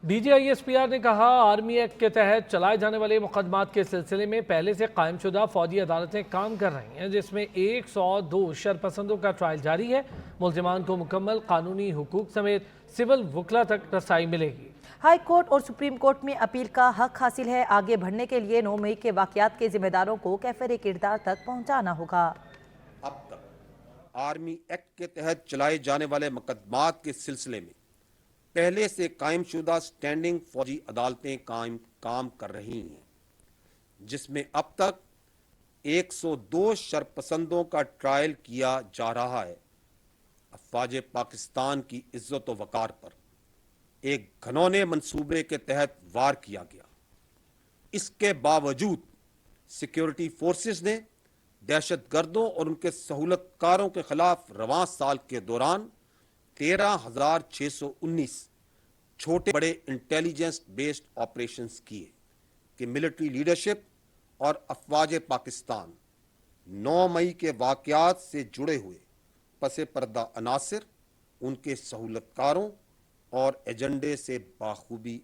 D G I S P R نے کہا army act کے تحت چلائے جانے والے مقدمات کے سلسلے میں پہلے سے قائم شدہ فوجی عدالتیں کام کر رہی ہیں، جس میں 102 شرپسندوں کا ٹرائل جاری ہے۔ ملزمان کو مکمل قانونی حقوق سمیت سول وکلا تک رسائی ملے گی۔ ہائی کورٹ اور سپریم کورٹ میں اپیل کا حق حاصل ہے۔ آگے بڑھنے کے لیے 9 مئی کے واقعات کے ذمہ داروں کو کیفر کردار تک پہنچانا ہوگا۔ اب تک آرمی ایکٹ کے تحت چلائے جانے والے مقدمات کے سلسلے میں پہلے سے قائم شدہ سٹینڈنگ فوجی عدالتیں کام کر رہی ہیں، جس میں اب تک 102 شرپسندوں کا ٹرائل کیا جا رہا ہے۔ افواج پاکستان کی عزت و وقار پر ایک گھنونے منصوبے کے تحت وار کیا گیا۔ اس کے باوجود سیکیورٹی فورسز نے دہشت گردوں اور ان کے سہولت کاروں کے خلاف رواں سال کے دوران 13,619 چھوٹے بڑے انٹیلیجنس بیسڈ آپریشنز کیے کہ ملٹری لیڈرشپ اور افواج پاکستان 9 مئی کے واقعات سے جڑے ہوئے پس پردہ عناصر، ان کے سہولت کاروں اور ایجنڈے سے بخوبی